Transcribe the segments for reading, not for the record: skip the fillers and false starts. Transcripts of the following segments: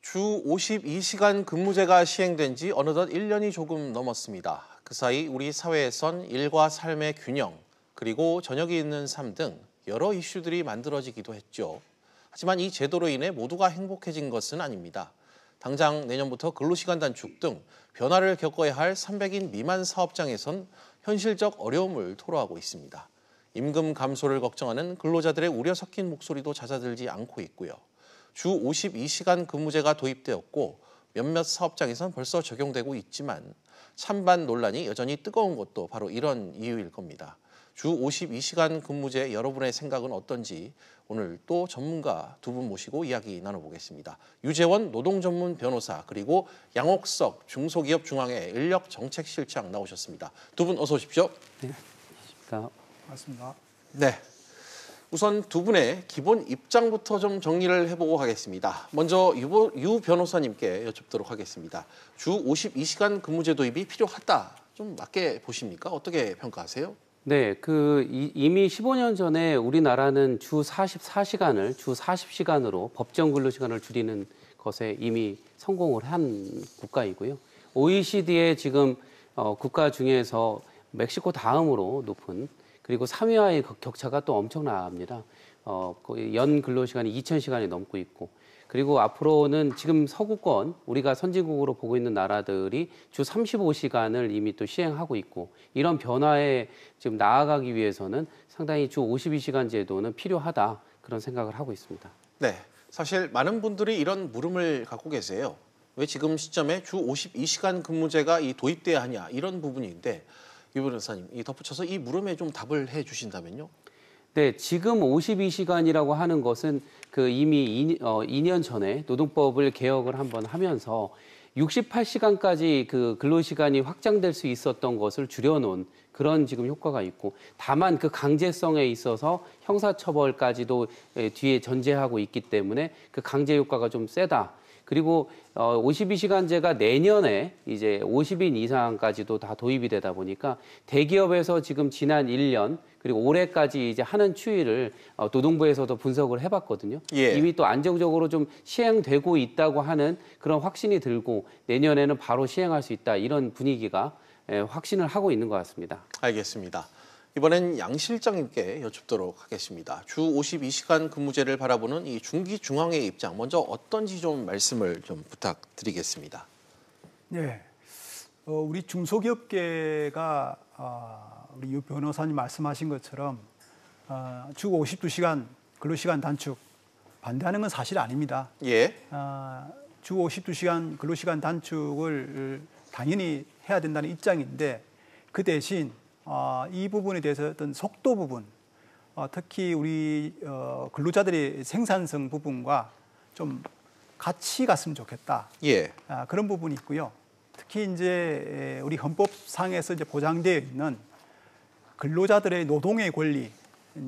주 52시간 근무제가 시행된 지 어느덧 1년이 조금 넘었습니다. 그 사이 우리 사회에선 일과 삶의 균형, 그리고 저녁이 있는 삶 등 여러 이슈들이 만들어지기도 했죠. 하지만 이 제도로 인해 모두가 행복해진 것은 아닙니다. 당장 내년부터 근로시간 단축 등 변화를 겪어야 할 300인 미만 사업장에선 현실적 어려움을 토로하고 있습니다. 임금 감소를 걱정하는 근로자들의 우려 섞인 목소리도 잦아들지 않고 있고요. 주 52시간 근무제가 도입되었고 몇몇 사업장에선 벌써 적용되고 있지만 찬반 논란이 여전히 뜨거운 것도 바로 이런 이유일 겁니다. 주 52시간 근무제 여러분의 생각은 어떤지 오늘 또 전문가 두 분 모시고 이야기 나눠보겠습니다. 유재원 노동전문 변호사 그리고 양옥석 중소기업중앙회 인력정책실장 나오셨습니다. 두 분 어서 오십시오. 네, 맞습니다. 네. 우선 두 분의 기본 입장부터 좀 정리를 해보고 가겠습니다. 먼저 유 변호사님께 여쭙도록 하겠습니다. 주 52시간 근무제 도입이 필요하다. 좀 맞게 보십니까? 어떻게 평가하세요? 네, 이미 15년 전에 우리나라는 주 44시간을 주 40시간으로 법정 근로시간을 줄이는 것에 이미 성공을 한 국가이고요. OECD의 지금 국가 중에서 멕시코 다음으로 높은 그리고 3위와의 격차가 또 엄청납니다. 거의 연 근로시간이 2,000시간이 넘고 있고 그리고 앞으로는 지금 서구권 우리가 선진국으로 보고 있는 나라들이 주 35시간을 이미 또 시행하고 있고 이런 변화에 지금 나아가기 위해서는 상당히 주 52시간 제도는 필요하다 그런 생각을 하고 있습니다. 네, 사실 많은 분들이 이런 물음을 갖고 계세요. 왜 지금 시점에 주 52시간 근무제가 도입돼야 하냐 이런 부분인데 유 변호사님 덧붙여서 이 물음에 좀 답을 해주신다면요. 네, 지금 52시간이라고 하는 것은 이미 2년 전에 노동법을 개혁을 한번 하면서 68시간까지 근로시간이 확장될 수 있었던 것을 줄여놓은 그런 지금 효과가 있고 다만 그 강제성에 있어서 형사처벌까지도 뒤에 전제하고 있기 때문에 그 강제 효과가 좀 세다. 그리고 52시간제가 내년에 이제 50인 이상까지도 다 도입이 되다 보니까 대기업에서 지금 지난 1년 그리고 올해까지 이제 하는 추이를 노동부에서도 분석을 해봤거든요. 예. 이미 또 안정적으로 좀 시행되고 있다고 하는 그런 확신이 들고 내년에는 바로 시행할 수 있다 이런 분위기가 확신을 하고 있는 것 같습니다. 알겠습니다. 이번엔 양 실장님께 여쭙도록 하겠습니다. 주 52시간 근무제를 바라보는 이 중기중앙의 입장 먼저 어떤지 좀 말씀을 좀 부탁드리겠습니다. 네, 우리 중소기업계가 우리 유 변호사님 말씀하신 것처럼 주 52시간 근로시간 단축 반대하는 건 사실 아닙니다. 예. 주 52시간 근로시간 단축을 당연히 해야 된다는 입장인데 그 대신 이 부분에 대해서 어떤 속도 부분, 특히 우리 근로자들의 생산성 부분과 좀 같이 갔으면 좋겠다. 예. 그런 부분이 있고요. 특히 이제 우리 헌법상에서 이제 보장되어 있는 근로자들의 노동의 권리,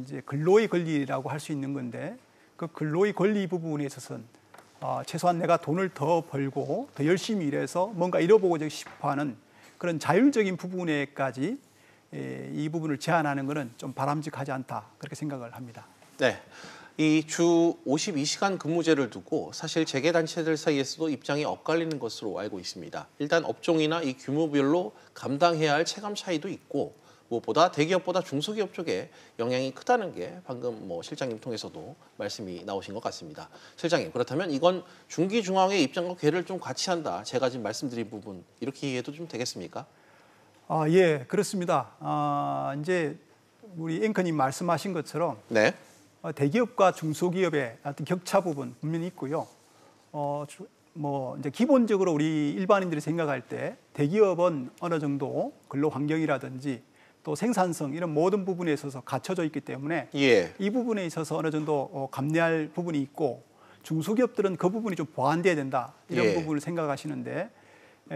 이제 근로의 권리라고 할 수 있는 건데 그 근로의 권리 부분에 있어서는 최소한 내가 돈을 더 벌고 더 열심히 일해서 뭔가 이뤄보고 싶어하는 그런 자율적인 부분에까지 이 부분을 제한하는 것은 좀 바람직하지 않다 그렇게 생각을 합니다. 네, 이 주 52시간 근무제를 두고 사실 재계단체들 사이에서도 입장이 엇갈리는 것으로 알고 있습니다. 일단 업종이나 이 규모별로 감당해야 할 체감 차이도 있고 무엇보다 대기업보다 중소기업 쪽에 영향이 크다는 게 방금 실장님 통해서도 말씀이 나오신 것 같습니다. 실장님, 그렇다면 이건 중기중앙의 입장과 궤를 좀 같이 한다. 제가 지금 말씀드린 부분 이렇게 이해해도 좀 되겠습니까? 예, 그렇습니다. 이제 우리 앵커님 말씀하신 것처럼 네. 대기업과 중소기업의 어떤 격차 부분 분명히 있고요. 이제 기본적으로 우리 일반인들이 생각할 때 대기업은 어느 정도 근로 환경이라든지 또 생산성 이런 모든 부분에 있어서 갖춰져 있기 때문에 예. 이 부분에 있어서 어느 정도 감내할 부분이 있고 중소기업들은 그 부분이 좀 보완돼야 된다 이런 예. 부분을 생각하시는데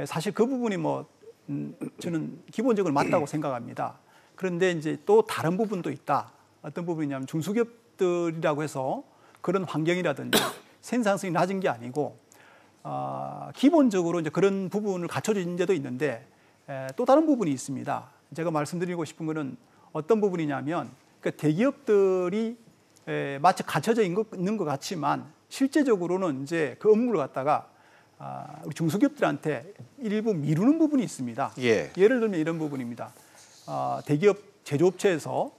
사실 그 부분이 저는 기본적으로 맞다고 생각합니다. 그런데 이제 또 다른 부분도 있다. 어떤 부분이냐면 중소기업들이라고 해서 그런 환경이라든지 생산성이 낮은 게 아니고 기본적으로 이제 그런 부분을 갖춰진 데도 있는데 또 다른 부분이 있습니다. 제가 말씀드리고 싶은 거는 어떤 부분이냐면 대기업들이 마치 갖춰져 있는 것 같지만 실제적으로는 이제 그 업무를 갖다가 우리 중소기업들한테 일부 미루는 부분이 있습니다. 예를 들면 이런 부분입니다. 대기업 제조업체에서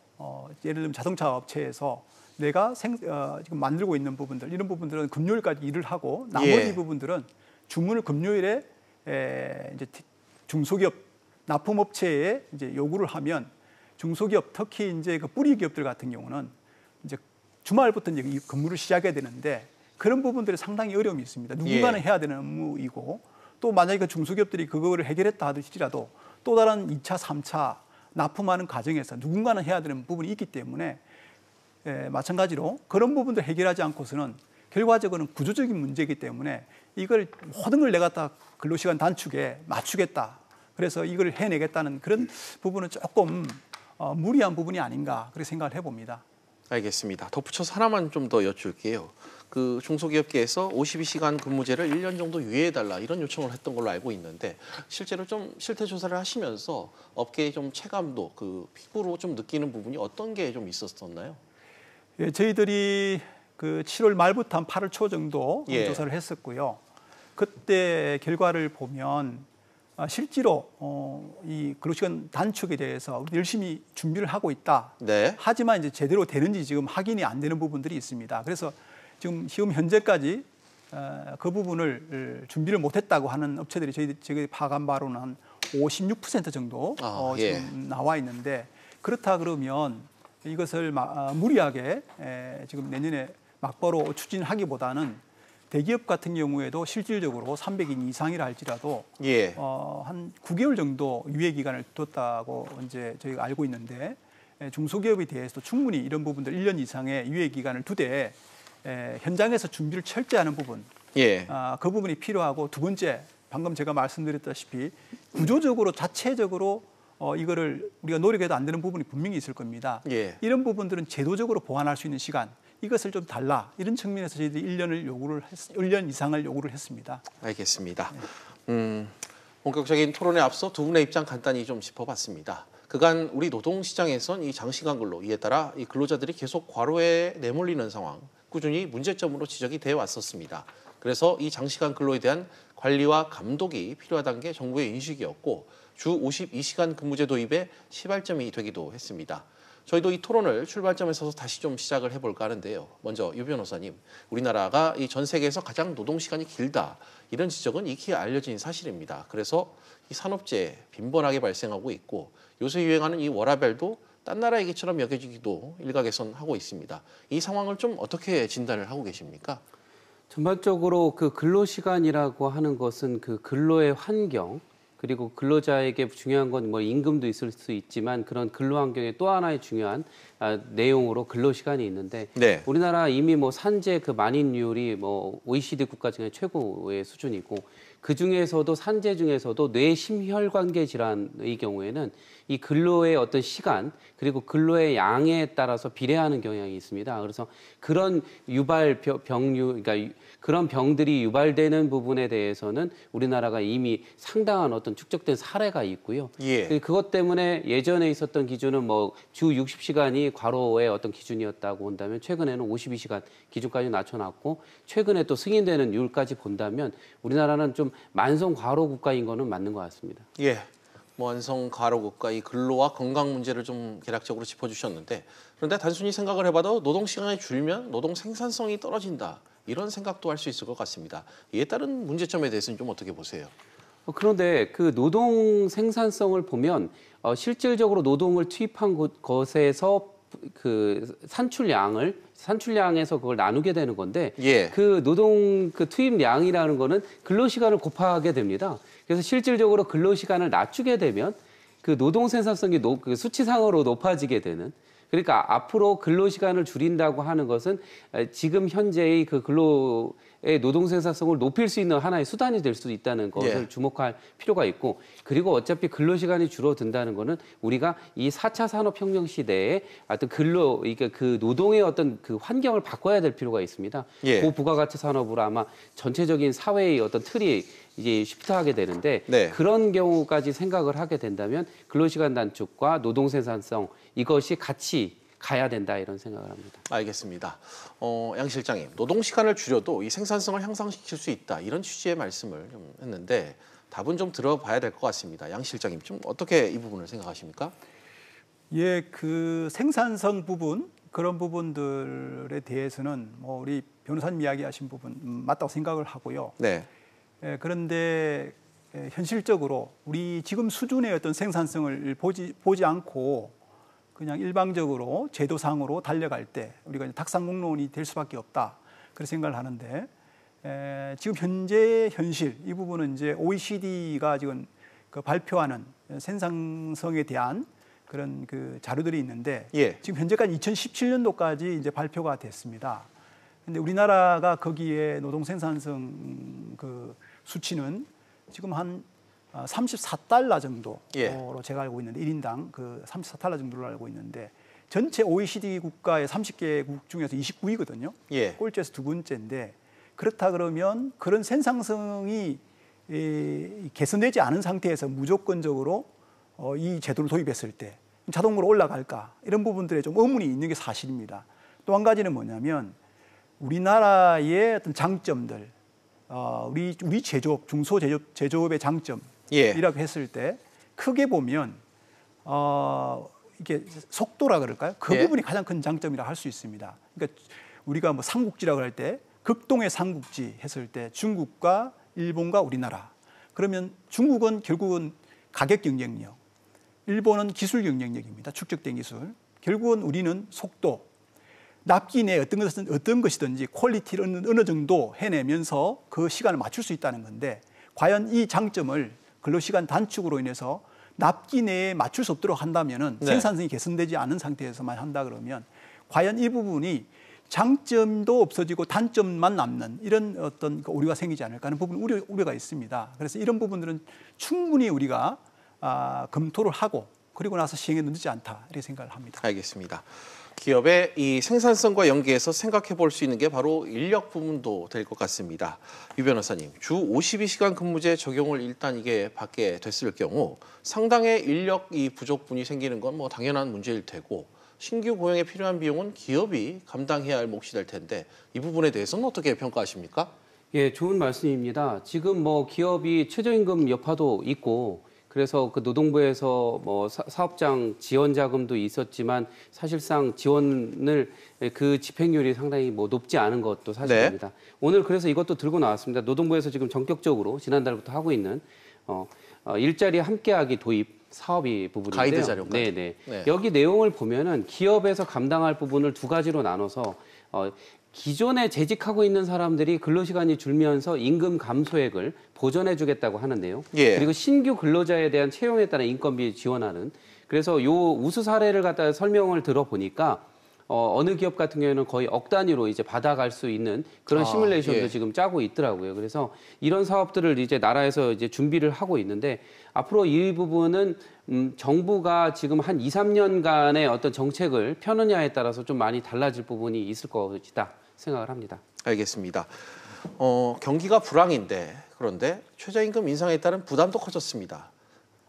예를 들면 자동차 업체에서 내가 지금 만들고 있는 부분들 이런 부분들은 금요일까지 일을 하고 나머지 부분들은 주문을 금요일에 이제 중소기업 납품업체에 이제 요구를 하면 중소기업 특히 이제 그 뿌리 기업들 같은 경우는 이제 주말부터 이제 이 근무를 시작해야 되는데 그런 부분들이 상당히 어려움이 있습니다. 누군가는 해야 되는 업무이고 또 만약에 그 중소기업들이 그거를 해결했다 하더라도 또 다른 2차, 3차 납품하는 과정에서 누군가는 해야 되는 부분이 있기 때문에 마찬가지로 그런 부분들 해결하지 않고서는 결과적으로는 구조적인 문제이기 때문에 이걸 모든 걸 내가 다 근로시간 단축에 맞추겠다. 그래서 이걸 해내겠다는 그런 부분은 조금 무리한 부분이 아닌가 그렇게 생각을 해봅니다. 알겠습니다. 덧붙여서 하나만 좀 더 여쭐게요. 그 중소기업계에서 52시간 근무제를 1년 정도 유예해달라 이런 요청을 했던 걸로 알고 있는데 실제로 좀 실태 조사를 하시면서 업계의 좀 체감도 그 피부로 좀 느끼는 부분이 어떤 게 좀 있었었나요? 예, 저희들이 그 7월 말부터 한 8월 초 정도 조사를 했었고요. 그때 결과를 보면 실제로 이 근로시간 단축에 대해서 열심히 준비를 하고 있다. 하지만 이제 제대로 되는지 지금 확인이 안 되는 부분들이 있습니다. 그래서 지금 현재까지 그 부분을 준비를 못했다고 하는 업체들이 저희 파악한 바로는 한 56% 정도 지금 나와 있는데 그렇다 그러면 이것을 무리하게 지금 내년에 막바로 추진하기보다는 대기업 같은 경우에도 실질적으로 300인 이상이라 할지라도 한 9개월 정도 유예 기간을 뒀다고 이제 저희가 알고 있는데 중소기업에 대해서도 충분히 이런 부분들 1년 이상의 유예 기간을 두되 현장에서 준비를 철저히 하는 부분 그 부분이 필요하고 두 번째 방금 제가 말씀드렸다시피 구조적으로 자체적으로 이거를 우리가 노력해도 안 되는 부분이 분명히 있을 겁니다. 이런 부분들은 제도적으로 보완할 수 있는 시간 이것을 좀 달라 이런 측면에서 저희들이 1년 이상을 요구를 했습니다. 알겠습니다. 본격적인 토론에 앞서 두 분의 입장 간단히 좀 짚어봤습니다. 그간 우리 노동시장에선 이 장시간 근로 이에 따라 이 근로자들이 계속 과로에 내몰리는 상황 꾸준히 문제점으로 지적이 되어 왔었습니다. 그래서 이 장시간 근로에 대한 관리와 감독이 필요하다는 게 정부의 인식이었고 주 52시간 근무제 도입의 시발점이 되기도 했습니다. 저희도 이 토론을 출발점에서 다시 좀 시작을 해볼까 하는데요. 먼저 유 변호사님, 우리나라가 이 전 세계에서 가장 노동시간이 길다 이런 지적은 익히 알려진 사실입니다. 그래서 이 산업재해 빈번하게 발생하고 있고 요새 유행하는 이 워라밸도 딴 나라 얘기처럼 여겨지기도 일각에선 하고 있습니다. 이 상황을 좀 어떻게 진단을 하고 계십니까? 전반적으로 그 근로시간이라고 하는 것은 그 근로의 환경 그리고 근로자에게 중요한 건 뭐 임금도 있을 수 있지만 그런 근로 환경의 또 하나의 중요한 내용으로 근로시간이 있는데 우리나라 이미 뭐 산재 그 만인율이 뭐 OECD 국가 중에 최고의 수준이고 그 중에서도 산재 중에서도 뇌심혈관계 질환의 경우에는 이 근로의 어떤 시간 그리고 근로의 양에 따라서 비례하는 경향이 있습니다. 그래서 그런 그러니까 그런 병들이 유발되는 부분에 대해서는 우리나라가 이미 상당한 어떤 축적된 사례가 있고요. 그것 때문에 예전에 있었던 기준은 뭐 주 60시간이 과로의 어떤 기준이었다고 본다면 최근에는 52시간 기준까지 낮춰놨고 최근에 또 승인되는 율까지 본다면 우리나라는 좀 만성 과로 국가인 거는 맞는 것 같습니다. 만성 과로 국가 이 근로와 건강 문제를 좀 개략적으로 짚어주셨는데 그런데 단순히 생각을 해봐도 노동 시간이 줄면 노동 생산성이 떨어진다 이런 생각도 할 수 있을 것 같습니다. 이에 따른 문제점에 대해서는 좀 어떻게 보세요? 그런데 그 노동 생산성을 보면 실질적으로 노동을 투입한 것에서 그 산출량에서 그걸 나누게 되는 건데 그 노동 그 투입량이라는 거는 근로시간을 곱하게 됩니다. 그래서 실질적으로 근로시간을 낮추게 되면 그 노동 생산성이 그 수치상으로 높아지게 되는 그러니까 앞으로 근로시간을 줄인다고 하는 것은 지금 현재의 그 근로의 노동 생산성을 높일 수 있는 하나의 수단이 될 수 있다는 것을 주목할 필요가 있고 그리고 어차피 근로시간이 줄어든다는 것은 우리가 이 4차 산업혁명 시대에 어떤 그 노동의 어떤 그 환경을 바꿔야 될 필요가 있습니다. 고부가가치 산업으로 아마 전체적인 사회의 어떤 틀이 이제 시프트하게 되는데 그런 경우까지 생각을 하게 된다면 근로시간 단축과 노동 생산성 이것이 같이 가야 된다 이런 생각을 합니다. 알겠습니다. 양 실장님, 노동 시간을 줄여도 이 생산성을 향상시킬 수 있다 이런 취지의 말씀을 좀 했는데 답은 좀 들어봐야 될 것 같습니다. 양 실장님, 좀 어떻게 이 부분을 생각하십니까? 예, 그 생산성 부분 그런 부분들에 대해서는 뭐 우리 변호사님 이야기하신 부분 맞다고 생각을 하고요. 네. 그런데 현실적으로 우리 지금 수준의 어떤 생산성을 보지 않고 그냥 일방적으로 제도상으로 달려갈 때 우리가 탁상공론이 될 수밖에 없다 그런 생각을 하는데 지금 현재 현실 이 부분은 이제 OECD가 지금 그 발표하는 생산성에 대한 그런 그 자료들이 있는데 예. 지금 현재까지 2017년도까지 이제 발표가 됐습니다. 근데 우리나라가 거기에 노동 생산성 그 수치는 지금 한 34달러 정도로 예. 제가 알고 있는데 1인당 그 34달러 정도로 알고 있는데 전체 OECD 국가의 30개국 중에서 29위거든요. 예. 꼴찌에서 두 번째인데 그렇다 그러면 그런 생산성이 개선되지 않은 상태에서 무조건적으로 이 제도를 도입했을 때 자동으로 올라갈까 이런 부분들에 좀 의문이 있는 게 사실입니다. 또 한 가지는 뭐냐면 우리나라의 어떤 장점들, 우리 제조업, 중소제조업의 장점이라고 했을 때 크게 보면 이게 속도라 그럴까요? 그 부분이 가장 큰 장점이라 할 수 있습니다. 그러니까 우리가 뭐 삼국지라고 할 때 극동의 삼국지 했을 때 중국과 일본과 우리나라. 그러면 중국은 결국은 가격 경쟁력, 일본은 기술 경쟁력입니다. 축적된 기술. 결국은 우리는 속도, 납기 내에 어떤 것이든지 퀄리티를 어느 정도 해내면서 그 시간을 맞출 수 있다는 건데 과연 이 장점을 근로시간 단축으로 인해서 납기 내에 맞출 수 없도록 한다면은 네. 생산성이 개선되지 않은 상태에서만 한다 그러면 과연 이 부분이 장점도 없어지고 단점만 남는 이런 어떤 오류가 생기지 않을까 하는 부분 우려가 있습니다. 그래서 이런 부분들은 충분히 우리가 검토를 하고 그리고 나서 시행에 늦지 않다 이렇게 생각을 합니다. 알겠습니다. 기업의 이 생산성과 연계해서 생각해 볼 수 있는 게 바로 인력 부분도 될 것 같습니다. 유 변호사님, 주 52시간 근무제 적용을 일단 이게 받게 됐을 경우 상당의 인력 이 부족분이 생기는 건 뭐 당연한 문제일 테고 신규 고용에 필요한 비용은 기업이 감당해야 할 몫이 될 텐데 이 부분에 대해서는 어떻게 평가하십니까? 예, 좋은 말씀입니다. 지금 뭐 기업이 최저임금 여파도 있고 그래서 그 노동부에서 뭐 사업장 지원 자금도 있었지만 사실상 지원을 그 집행률이 상당히 뭐 높지 않은 것도 사실입니다. 네. 오늘 그래서 이것도 들고 나왔습니다. 노동부에서 지금 전격적으로 지난달부터 하고 있는 일자리 함께하기 도입 사업이 부분인데요. 가이드 자료가. 네네. 네. 여기 내용을 보면은 기업에서 감당할 부분을 두 가지로 나눠서 기존에 재직하고 있는 사람들이 근로시간이 줄면서 임금 감소액을 보전해주겠다고 하는데요. 예. 그리고 신규 근로자에 대한 채용에 따른 인건비 지원하는. 그래서 요 우수 사례를 갖다 설명을 들어보니까 어느 기업 같은 경우에는 거의 억 단위로 이제 받아갈 수 있는 그런 시뮬레이션도 예. 지금 짜고 있더라고요. 그래서 이런 사업들을 이제 나라에서 이제 준비를 하고 있는데 앞으로 이 부분은 정부가 지금 한 2, 3년간의 어떤 정책을 펴느냐에 따라서 좀 많이 달라질 부분이 있을 것이다 생각을 합니다. 알겠습니다. 경기가 불황인데 그런데 최저임금 인상에 따른 부담도 커졌습니다.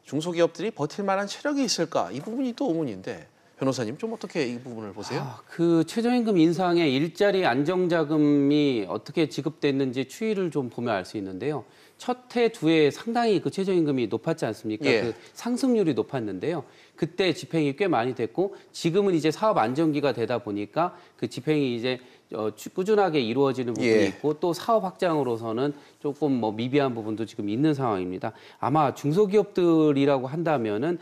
중소기업들이 버틸 만한 체력이 있을까? 이 부분이 또 의문인데 변호사님 좀 어떻게 이 부분을 보세요? 그 최저임금 인상에 일자리 안정자금이 어떻게 지급됐는지 추이를 좀 보면 알 수 있는데요. 첫 해, 두 해 상당히 그 최저임금이 높았지 않습니까? 예. 그 상승률이 높았는데요. 그때 집행이 꽤 많이 됐고 지금은 이제 사업 안정기가 되다 보니까 그 집행이 이제 꾸준하게 이루어지는 부분이 예. 있고 또 사업 확장으로서는 조금 뭐 미비한 부분도 지금 있는 상황입니다. 아마 중소기업들이라고 한다면은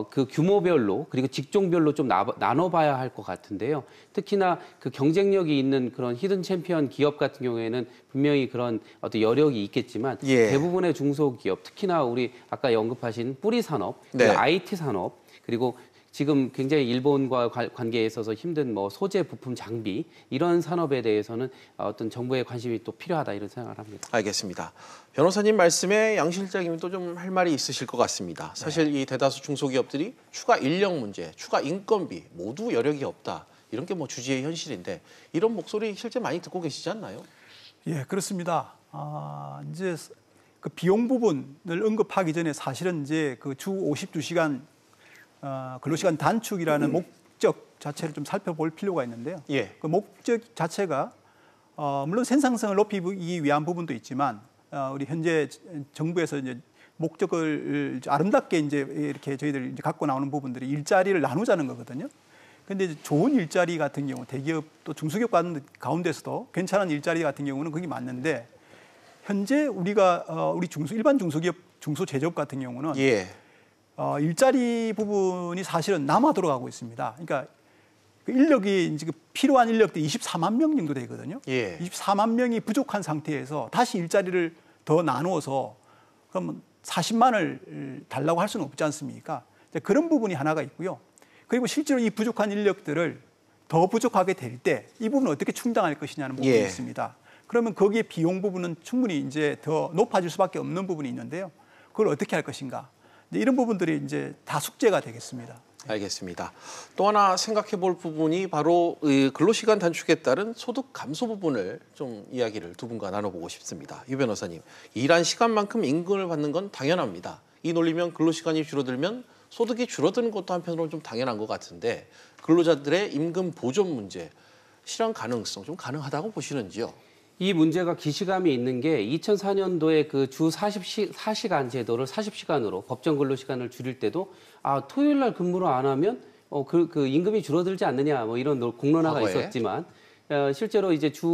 그 규모별로 그리고 직종별로 좀 나눠봐야 할 것 같은데요. 특히나 그 경쟁력이 있는 그런 히든 챔피언 기업 같은 경우에는 분명히 그런 어떤 여력이 있겠지만 예. 대부분의 중소기업, 특히나 우리 아까 언급하신 뿌리 산업, 네. IT 산업 그리고 지금 굉장히 일본과 관계에 있어서 힘든 뭐 소재, 부품, 장비 이런 산업에 대해서는 어떤 정부의 관심이 또 필요하다 이런 생각을 합니다. 알겠습니다. 변호사님 말씀에 양 실장님이 또 좀 할 말이 있으실 것 같습니다. 사실 이 대다수 중소기업들이 추가 인력 문제, 추가 인건비 모두 여력이 없다. 이런 게 뭐 주지의 현실인데 이런 목소리 실제 많이 듣고 계시지 않나요? 예, 그렇습니다. 이제 그 비용 부분을 언급하기 전에 사실은 이제 그 주 52시간 근로시간 단축이라는 목적 자체를 좀 살펴볼 필요가 있는데요. 예. 그 목적 자체가 물론 생산성을 높이기 위한 부분도 있지만 우리 현재 정부에서 이제 목적을 아름답게 이제 이렇게 저희들 이제 갖고 나오는 부분들이 일자리를 나누자는 거거든요. 근데 좋은 일자리 같은 경우 대기업 또 중소기업 가운데서도 괜찮은 일자리 같은 경우는 그게 맞는데 현재 우리가 우리 일반 중소기업 중소제조업 같은 경우는 예. 일자리 부분이 사실은 남아도록 하고 있습니다. 그러니까 그 인력이 이제 필요한 인력들이 24만 명 정도 되거든요. 예. 24만 명이 부족한 상태에서 다시 일자리를 더 나누어서 그러면 40만을 달라고 할 수는 없지 않습니까? 그런 부분이 하나가 있고요. 그리고 실제로 이 부족한 인력들을 더 부족하게 될 때 이 부분을 어떻게 충당할 것이냐는 부분이 예. 있습니다. 그러면 거기에 비용 부분은 충분히 이제 더 높아질 수밖에 없는 부분이 있는데요. 그걸 어떻게 할 것인가? 이런 부분들이 이제 다 숙제가 되겠습니다. 알겠습니다. 또 하나 생각해 볼 부분이 바로 근로시간 단축에 따른 소득 감소 부분을 좀 이야기를 두 분과 나눠보고 싶습니다. 유 변호사님, 일한 시간만큼 임금을 받는 건 당연합니다. 이 논리면 근로시간이 줄어들면 소득이 줄어드는 것도 한편으로는 좀 당연한 것 같은데 근로자들의 임금 보존 문제, 실현 가능성 좀 가능하다고 보시는지요? 이 문제가 기시감이 있는 게 2004년도에 그 주 44시간 제도를 40시간으로 법정 근로시간을 줄일 때도 토요일 날 근무를 안 하면 그 임금이 줄어들지 않느냐 뭐 이런 공론화가 과거에? 있었지만 실제로 이제 주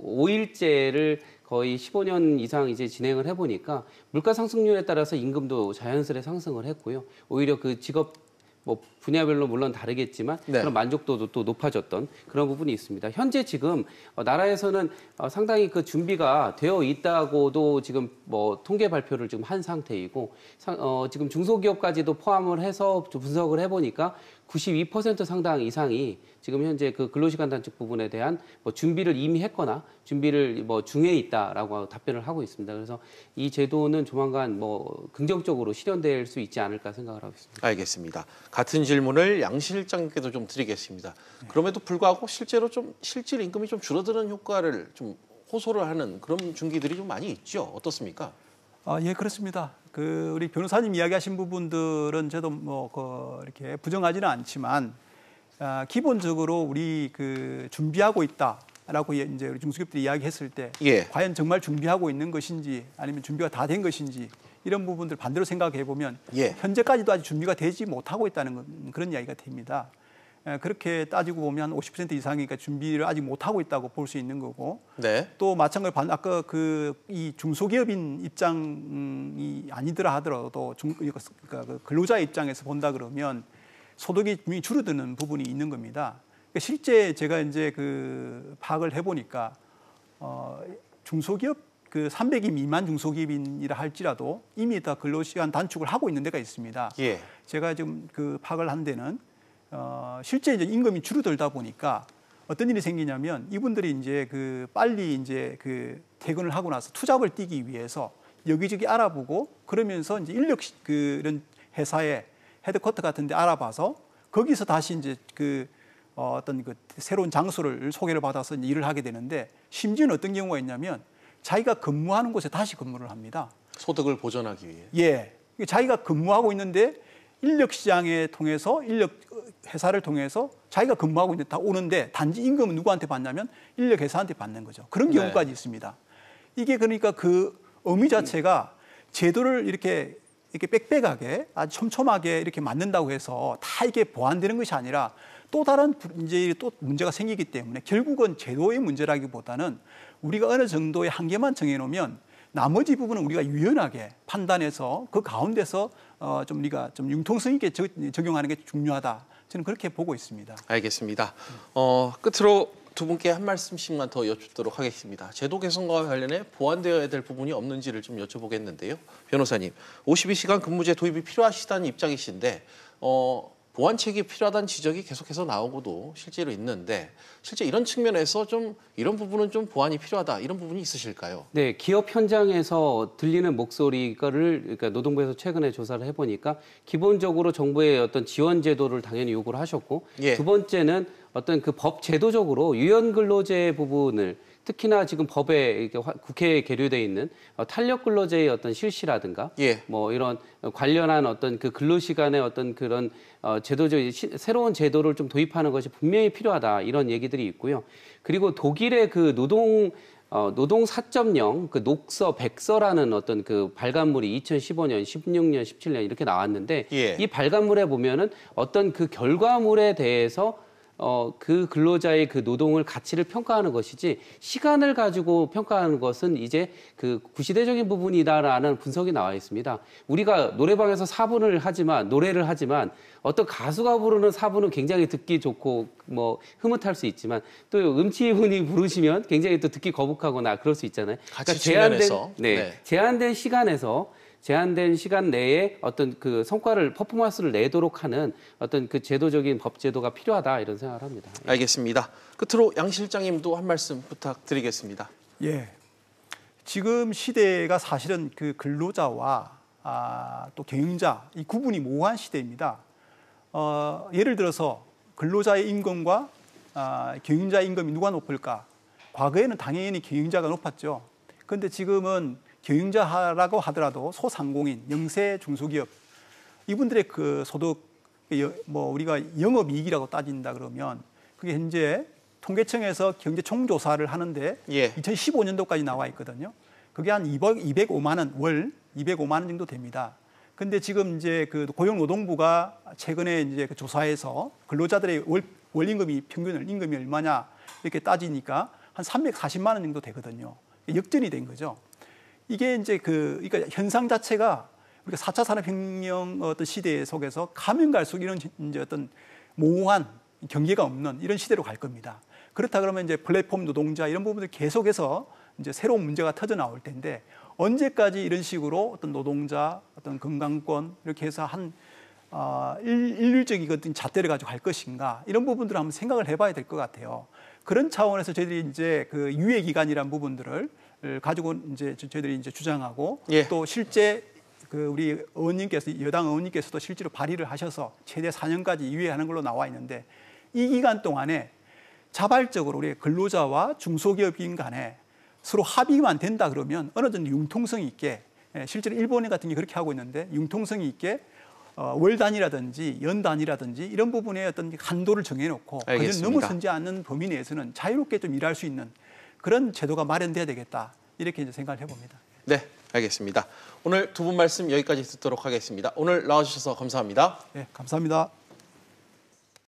5일제를 거의 15년 이상 이제 진행을 해보니까 물가 상승률에 따라서 임금도 자연스레 상승을 했고요. 오히려 그 직업 분야별로 물론 다르겠지만 네. 그런 만족도도 또 높아졌던 그런 부분이 있습니다. 현재 지금 나라에서는 상당히 그 준비가 되어 있다고도 지금 통계 발표를 지금 한 상태이고 지금 중소기업까지도 포함을 해서 분석을 해보니까 92% 상당 이상이 지금 현재 그 근로시간 단축 부분에 대한 준비를 이미 했거나 준비를 중에 있다라고 답변을 하고 있습니다. 그래서 이 제도는 조만간 긍정적으로 실현될 수 있지 않을까 생각을 하고 있습니다. 알겠습니다. 같은 질문을 양 실장님께도 좀 드리겠습니다. 그럼에도 불구하고 실제로 좀 실질 임금이 좀 줄어드는 효과를 좀 호소를 하는 그런 중기들이 좀 많이 있죠. 어떻습니까? 예, 그렇습니다. 우리 변호사님 이야기하신 부분들은 저도 이렇게 부정하지는 않지만 기본적으로 우리 준비하고 있다라고 이제 우리 중소기업들이 이야기했을 때 예. 과연 정말 준비하고 있는 것인지 아니면 준비가 다 된 것인지 이런 부분들 반대로 생각해 보면 예. 현재까지도 아직 준비가 되지 못하고 있다는 그런 이야기가 됩니다. 그렇게 따지고 보면 한 50% 이상이 준비를 아직 못하고 있다고 볼 수 있는 거고 네. 또 마찬가지로 아까 이 중소기업인 입장이 아니더라 하더라도 그러니까 근로자 입장에서 본다 그러면 소득이 분명히 줄어드는 부분이 있는 겁니다. 그러니까 실제 제가 이제 파악을 해보니까 중소기업 300인 미만 중소기업인이라 할지라도 이미 다 근로시간 단축을 하고 있는 데가 있습니다. 예. 제가 지금 파악을 한 데는 실제 이제 임금이 줄어들다 보니까 어떤 일이 생기냐면 이분들이 이제 빨리 이제 퇴근을 하고 나서 투잡을 뛰기 위해서 여기저기 알아보고 그러면서 이제 인력 이런 회사에 헤드쿼터 같은 데 알아봐서 거기서 다시 이제 어떤 새로운 장소를 소개를 받아서 이제 일을 하게 되는데 심지어는 어떤 경우가 있냐면 자기가 근무하는 곳에 다시 근무를 합니다. 소득을 보전하기 위해. 예. 자기가 근무하고 있는데 인력 시장에 통해서 회사를 통해서 자기가 근무하고 있는데 다 오는데 단지 임금은 누구한테 받냐면 인력 회사한테 받는 거죠. 그런 경우까지 네. 있습니다. 이게 그러니까 의미 자체가 제도를 이렇게 빽빽하게 아주 촘촘하게 이렇게 만든다고 해서 다 이게 보완되는 것이 아니라 또 다른 이제 또 문제가 생기기 때문에 결국은 제도의 문제라기보다는 우리가 어느 정도의 한계만 정해놓으면 나머지 부분은 우리가 유연하게 판단해서 그 가운데서 좀 우리가 좀 융통성 있게 적용하는 게 중요하다. 저는 그렇게 보고 있습니다. 알겠습니다. 끝으로 두 분께 한 말씀씩만 더 여쭙도록 하겠습니다. 제도 개선과 관련해 보완되어야 될 부분이 없는지를 좀 여쭤보겠는데요. 변호사님, 52시간 근무제 도입이 필요하시다는 입장이신데 보완책이 필요하다는 지적이 계속해서 나오고도 실제로 있는데 실제 이런 측면에서 좀 이런 부분은 좀 보완이 필요하다 이런 부분이 있으실까요? 네, 기업 현장에서 들리는 목소리를 그러니까 노동부에서 최근에 조사를 해보니까 기본적으로 정부의 어떤 지원 제도를 당연히 요구를 하셨고 예. 두 번째는 어떤 법 제도적으로 유연 근로제 부분을 특히나 지금 법에 이렇게 국회에 계류되어 있는 탄력 근로제의 어떤 실시라든가 예. 뭐 이런 관련한 어떤 그 근로 시간의 어떤 그런 제도적 새로운 제도를 좀 도입하는 것이 분명히 필요하다 이런 얘기들이 있고요. 그리고 독일의 그 노동 4.0 그 녹서 백서라는 어떤 그 발간물이 2015년, 16년, 17년 이렇게 나왔는데 예. 이 발간물에 보면은 어떤 그 결과물에 대해서 그 근로자의 그 노동을 가치를 평가하는 것이지 시간을 가지고 평가하는 것은 이제 그 구시대적인 부분이다라는 분석이 나와 있습니다. 우리가 노래방에서 노래를 하지만 어떤 가수가 부르는 4부는 굉장히 듣기 좋고 뭐 흐뭇할 수 있지만 또 음치분이 부르시면 굉장히 또 듣기 거북하거나 그럴 수 있잖아요. 가치 측면에서. 제한된 시간 내에 어떤 그 성과를 퍼포먼스를 내도록 하는 어떤 그 제도적인 법 제도가 필요하다 이런 생각을 합니다. 알겠습니다. 끝으로 양 실장님도 한 말씀 부탁드리겠습니다. 예. 지금 시대가 사실은 그 근로자와 또 경영자 이 구분이 모호한 시대입니다. 예를 들어서 근로자의 임금과 경영자의 임금이 누가 높을까? 과거에는 당연히 경영자가 높았죠. 그런데 지금은 경영자라고 하더라도 소상공인, 영세 중소기업 이분들의 그 소득 뭐 우리가 영업이익이라고 따진다 그러면 그게 현재 통계청에서 경제 총조사를 하는데 예. 2015년도까지 나와 있거든요. 그게 한 205만 원 월 205만 원 정도 됩니다. 근데 지금 이제 그 고용노동부가 최근에 이제 그 조사해서 근로자들의 월 임금이 임금이 얼마냐 이렇게 따지니까 한 340만 원 정도 되거든요. 역전이 된 거죠. 이게 이제 그러니까 현상 자체가 우리가 4차 산업혁명 어떤 시대 속에서 가면 갈수록 이런 이제 어떤 모호한 경계가 없는 이런 시대로 갈 겁니다. 그렇다 그러면 이제 플랫폼 노동자 이런 부분들 계속해서 이제 새로운 문제가 터져 나올 텐데 언제까지 이런 식으로 어떤 노동자, 어떤 건강권 이렇게 해서 한 일률적인 어떤 잣대를 가지고 갈 것인가 이런 부분들을 한번 생각을 해봐야 될 것 같아요. 그런 차원에서 저희들이 이제 그 유예 기간이란 부분들을 가지고 이제 저희들이 이제 주장하고 예. 또 실제 그 우리 의원님께서 여당 의원님께서도 실제로 발의를 하셔서 최대 4년까지 유예하는 걸로 나와 있는데 이 기간 동안에 자발적으로 우리 근로자와 중소기업인 간에 서로 합의만 된다 그러면 어느 정도 융통성 있게 실제로 일본 같은 게 그렇게 하고 있는데 융통성 있게 월 단위라든지 연 단위라든지 이런 부분에 어떤 한도를 정해놓고 그걸 넘어서지 않는 범위 내에서는 자유롭게 좀 일할 수 있는 그런 제도가 마련돼야 되겠다 이렇게 이제 생각을 해봅니다. 네, 알겠습니다. 오늘 두 분 말씀 여기까지 듣도록 하겠습니다. 오늘 나와주셔서 감사합니다. 네, 감사합니다.